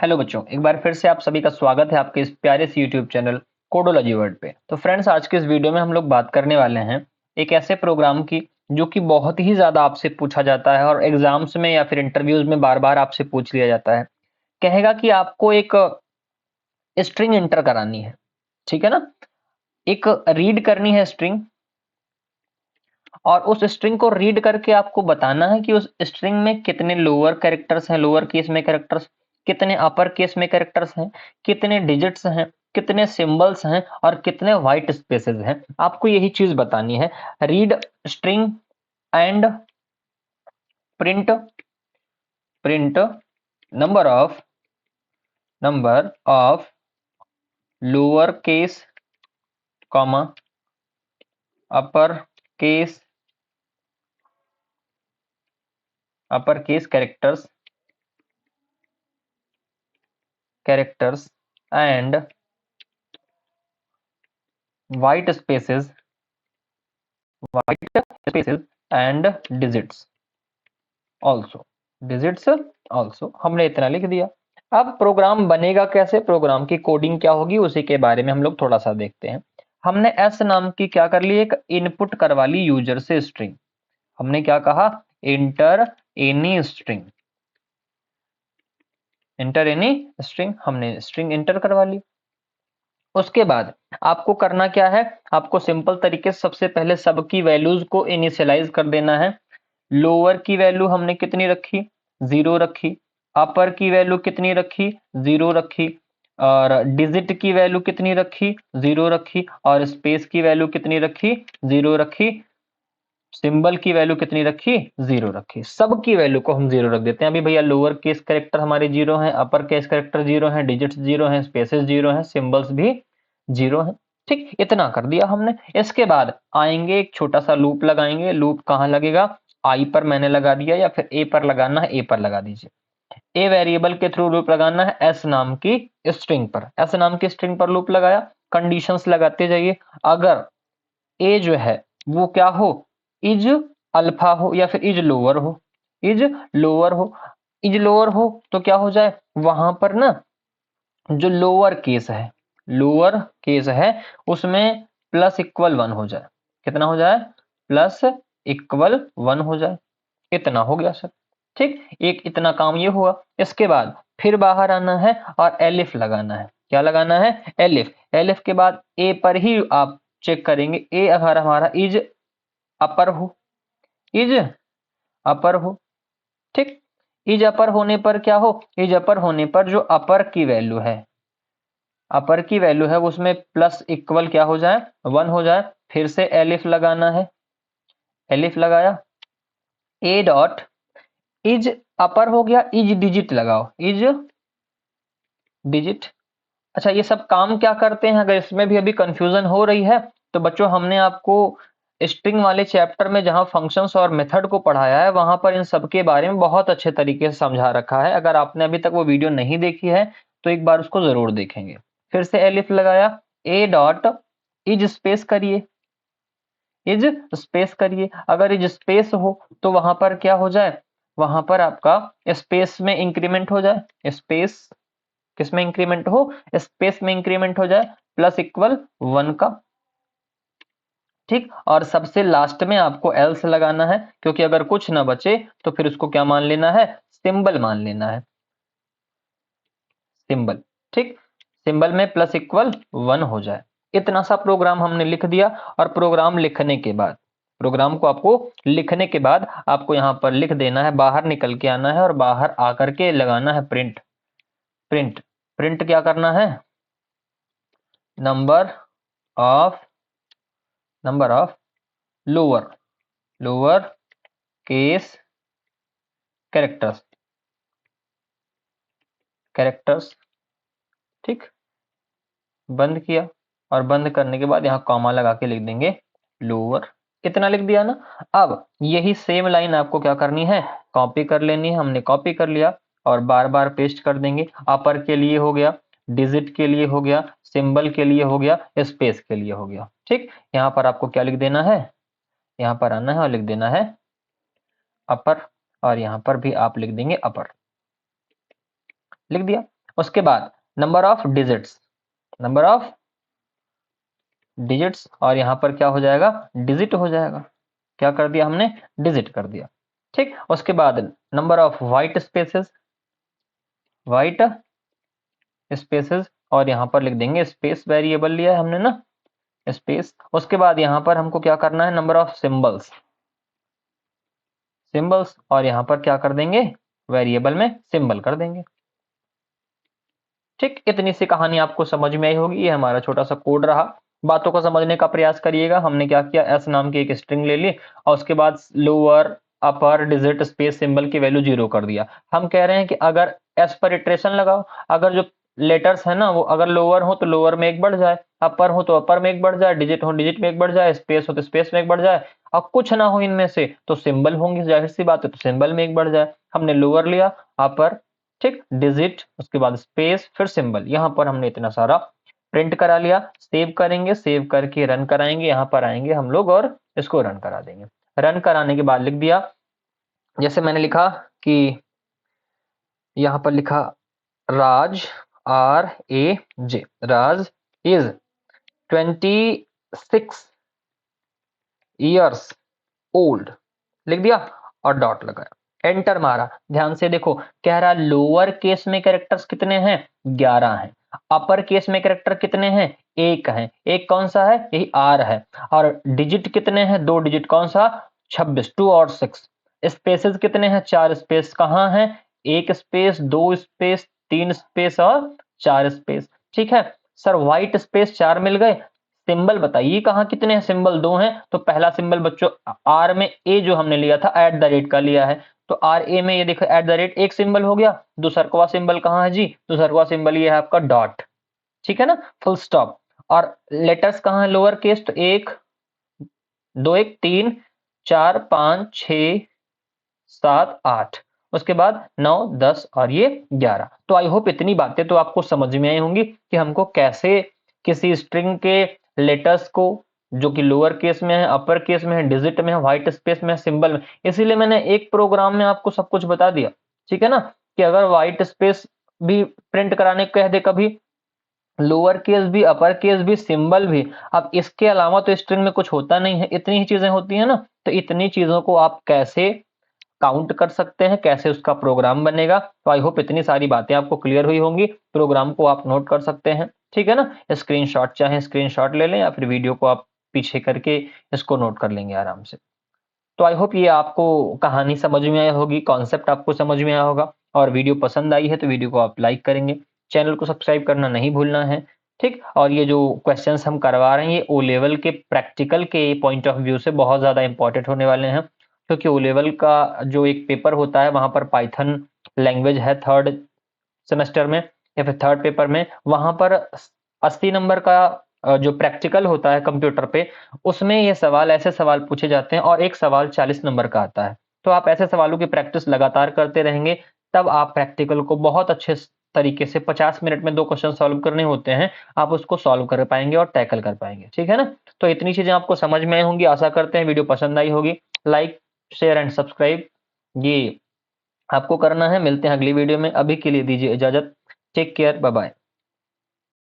Hello बच्चों, एक बार फिर से आप सभी का स्वागत है आपके इस प्यारे से यूट्यूब चैनल कोडोलॉजी वर्ल्ड पे। तो फ्रेंड्स, आज के इस वीडियो में हम लोग बात करने वाले हैं एक ऐसे प्रोग्राम की जो कि बहुत ही ज्यादा आपसे पूछा जाता है और एग्जाम्स में या फिर इंटरव्यूज में बार बार आपसे पूछ लिया जाता है। कहेगा कि आपको एक स्ट्रिंग एंटर करानी है, ठीक है ना। एक रीड करनी है स्ट्रिंग, और उस स्ट्रिंग को रीड करके आपको बताना है कि उस स्ट्रिंग में कितने लोअर कैरेक्टर्स हैं, लोअर केस में कैरेक्टर्स, कितने अपर केस में कैरेक्टर्स हैं, कितने डिजिट्स हैं, कितने सिंबल्स हैं और कितने व्हाइट स्पेसेस हैं। आपको यही चीज बतानी है। Read string and print print number of lower case comma upper case characters and white spaces and digits also हमने इतना लिख दिया। अब प्रोग्राम बनेगा कैसे, प्रोग्राम की कोडिंग क्या होगी, उसी के बारे में हम लोग थोड़ा सा देखते हैं। हमने एस नाम की क्या कर ली, एक इनपुट करवा ली यूजर से स्ट्रिंग। हमने क्या कहा, इंटर एनी स्ट्रिंग, हमने स्ट्रिंग इंटर करवा ली। उसके बाद आपको करना क्या है, आपको सिंपल तरीके से सबसे पहले सब की वैल्यूज को इनिशियलाइज कर देना है। लोअर की वैल्यू हमने कितनी रखी, 0 रखी। अपर की वैल्यू कितनी रखी, 0 रखी। और डिजिट की वैल्यू कितनी रखी, 0 रखी। और स्पेस की वैल्यू कितनी रखी, 0 रखी। सिंबल की वैल्यू कितनी रखी, 0 रखी। सब की वैल्यू को हम 0 रख देते हैं। अभी भैया लोअर केस कैरेक्टर हमारे 0 हैं, अपर केस कैरेक्टर 0 हैं, डिजिट्स 0 हैं, स्पेसेस 0 हैं, सिंबल्स भी 0 हैं। ठीक, इतना कर दिया हमने। इसके बाद आएंगे, एक छोटा सा लूप लगाएंगे। लूप कहाँ लगेगा, आई पर मैंने लगा दिया, या फिर ए पर लगाना है, ए पर लगा दीजिए। ए वेरिएबल के थ्रू लूप लगाना है एस नाम की स्ट्रिंग पर। एस नाम की स्ट्रिंग पर लूप लगाया, कंडीशंस लगाते जाइए। अगर ए जो है वो क्या हो, इज अल्फा हो या फिर इज लोअर हो, इज लोअर हो। इज लोअर हो तो क्या हो जाए, वहां पर ना जो लोअर केस है उसमें प्लस इक्वल 1 हो जाए। कितना हो जाए, प्लस इक्वल 1 हो जाए। इतना हो गया सर। ठीक, एक इतना काम ये हुआ। इसके बाद फिर बाहर आना है और एलिफ लगाना है। क्या लगाना है, एलिफ। एलिफ के बाद ए पर ही आप चेक करेंगे। ए अगर हमारा इज अपर हो, इज अपर हो, ठीक। इज अपर होने पर क्या हो, इज अपर होने पर जो अपर की वैल्यू है उसमें प्लस इक्वल क्या हो जाए, 1 हो जाए। फिर से एलिफ लगाना है, एलिफ लगाया। ए डॉट इज अपर हो गया, इज डिजिट लगाओ, इज डिजिट। अच्छा, ये सब काम क्या करते हैं, अगर इसमें भी अभी कंफ्यूजन हो रही है तो बच्चों हमने आपको स्ट्रिंग वाले चैप्टर में जहां फंक्शंस और मेथड को पढ़ाया है वहां पर इन सब के बारे में बहुत अच्छे तरीके से समझा रखा है। अगर आपने अभी तक वो वीडियो नहीं देखी है तो एक बार उसको जरूर देखेंगे। फिर से एलिफ लगाया, ए डॉट इज स्पेस करिए, इज स्पेस करिए। अगर इज स्पेस हो तो वहां पर क्या हो जाए, वहां पर आपका स्पेस में इंक्रीमेंट हो जाए। स्पेस किस में इंक्रीमेंट हो, स्पेस में इंक्रीमेंट हो जाए, प्लस इक्वल 1 का। ठीक, और सबसे लास्ट में आपको एल्स लगाना है, क्योंकि अगर कुछ ना बचे तो फिर उसको क्या मान लेना है, सिंबल मान लेना है, सिंबल। ठीक, सिंबल में प्लस इक्वल 1 हो जाए। इतना सा प्रोग्राम हमने लिख दिया। और प्रोग्राम लिखने के बाद, प्रोग्राम को आपको लिखने के बाद आपको यहां पर लिख देना है, बाहर निकल के आना है और बाहर आकर के लगाना है प्रिंट। प्रिंट प्रिंट क्या करना है, number of lower case characters. ठीक, बंद किया और बंद करने के बाद यहाँ कॉमा लगा के लिख देंगे लोअर। कितना लिख दिया ना। अब यही सेम लाइन आपको क्या करनी है, कॉपी कर लेनी है। हमने कॉपी कर लिया और बार बार पेस्ट कर देंगे। अपर के लिए हो गया, डिजिट के लिए हो गया, सिंबल के लिए हो गया, स्पेस के लिए हो गया। ठीक, यहाँ पर आपको क्या लिख देना है, यहाँ पर आना है और लिख देना है अपर, और यहाँ पर भी आप लिख देंगे अपर। लिख दिया। उसके बाद number of digits, number of digits, और यहां पर क्या हो जाएगा, डिजिट हो जाएगा। क्या कर दिया हमने, डिजिट कर दिया। ठीक, उसके बाद number of white spaces, white spaces, और यहां पर लिख देंगे स्पेस वेरिएबल लिया है हमने ना, स्पेस। उसके बाद यहां पर हमको क्या करना है, नंबर ऑफ सिंबल्स, सिंबल्स, और यहां पर क्या कर देंगे, वेरिएबल में सिंबल कर देंगे। ठीक, इतनी सी कहानी आपको समझ में आई होगी। ये हमारा छोटा सा कोड रहा। बातों को समझने का प्रयास करिएगा। हमने क्या किया, एस नाम की एक स्ट्रिंग ले ली और उसके बाद lower upper digit space symbol की वैल्यू 0 कर दिया। हम कह रहे हैं कि अगर एस पर इटरेशन लगाओ, अगर जो लेटर्स है ना वो अगर लोअर हो तो लोअर में एक बढ़ जाए, अपर हो तो अपर में एक बढ़ जाए, डिजिट हो डिजिट में एक बढ़ जाए, स्पेस हो तो स्पेस में एक बढ़ जाए, और कुछ ना हो इनमें से तो सिंबल होंगे, जाहिर सी बात है, तो सिंबल में एक बढ़ जाए। हमने लोअर लिया, अपर, ठीक, डिजिट, उसके बाद स्पेस, फिर सिंबल। यहां पर हमने इतना सारा प्रिंट करा लिया। सेव करेंगे, सेव करके रन कराएंगे, यहां पर आएंगे हम लोग और इसको रन करा देंगे। रन कराने के बाद लिख दिया, जैसे मैंने लिखा कि यहां पर लिखा राज, RAJ, Raj is 26 years old, लिख दिया और डॉट लगाया, एंटर मारा। ध्यान से देखो, कह रहा लोअर केस में कैरेक्टर्स कितने हैं, 11 हैं। अपर केस में कैरेक्टर कितने हैं, 1 है। एक कौन सा है, यही R है। और डिजिट कितने हैं, 2 डिजिट, कौन सा, 26, 2 और 6। स्पेसेस कितने हैं, 4 स्पेस। कहाँ है, 1 स्पेस, 2 स्पेस, 3 स्पेस और 4 स्पेस। ठीक है सर, व्हाइट स्पेस 4 मिल गए। सिंबल बताइए कहाँ कितने हैं, सिंबल 2 हैं। तो पहला सिंबल बच्चों आर में ए जो हमने लिया था एट द रेट का लिया है, तो आर ए में ये देखो एट द रेट एक सिंबल हो गया। दूसरवा सिंबल कहाँ है जी, दूसरवा सिंबल ये है आपका डॉट, ठीक है ना, फुल स्टॉप। और लेटर्स कहाँ है, लोअर केस, तो 1 2 1 3 4 5 6 7 8, उसके बाद 9 10 और ये 11। तो आई होप इतनी बातें तो आपको समझ में आई होंगी कि हमको कैसे किसी स्ट्रिंग के लेटर्स को, जो कि लोअर केस में है, अपर केस में है, डिजिट में है, व्हाइट स्पेस में है, सिंबल में, इसीलिए मैंने एक प्रोग्राम में आपको सब कुछ बता दिया। ठीक है ना, कि अगर व्हाइट स्पेस भी प्रिंट कराने को कह दे कभी, लोअर केस भी, अपर केस भी, सिंबल भी, अब इसके अलावा तो स्ट्रिंग में कुछ होता नहीं है, इतनी ही चीजें होती है ना। तो इतनी चीजों को आप कैसे काउंट कर सकते हैं, कैसे उसका प्रोग्राम बनेगा। तो आई होप इतनी सारी बातें आपको क्लियर हुई होंगी। प्रोग्राम को आप नोट कर सकते हैं, ठीक है ना, स्क्रीनशॉट चाहे स्क्रीनशॉट ले लें या फिर वीडियो को आप पीछे करके इसको नोट कर लेंगे आराम से। तो आई होप ये आपको कहानी समझ में आई होगी, कॉन्सेप्ट आपको समझ में आया होगा। और वीडियो पसंद आई है तो वीडियो को आप लाइक करेंगे, चैनल को सब्सक्राइब करना नहीं भूलना है। ठीक, और ये जो क्वेश्चंस हम करवा रहे हैं ये ओ लेवल के प्रैक्टिकल के पॉइंट ऑफ व्यू से बहुत ज्यादा इंपॉर्टेंट होने वाले हैं, क्योंकि ओ लेवल का जो एक पेपर होता है वहां पर पाइथन लैंग्वेज है थर्ड सेमेस्टर में या फिर थर्ड पेपर में, वहां पर 80 नंबर का जो प्रैक्टिकल होता है कंप्यूटर पे, उसमें ये सवाल, ऐसे सवाल पूछे जाते हैं और एक सवाल 40 नंबर का आता है। तो आप ऐसे सवालों की प्रैक्टिस लगातार करते रहेंगे, तब आप प्रैक्टिकल को बहुत अच्छे तरीके से 50 मिनट में 2 क्वेश्चन सॉल्व करने होते हैं, आप उसको सॉल्व कर पाएंगे और टैकल कर पाएंगे। ठीक है ना, तो इतनी चीजें आपको समझ में आई होंगी, आशा करते हैं वीडियो पसंद आई होगी। लाइक शेयर एंड सब्सक्राइब ये आपको करना है। मिलते हैं अगली वीडियो में, अभी के लिए दीजिए इजाजत। Take care, bye bye.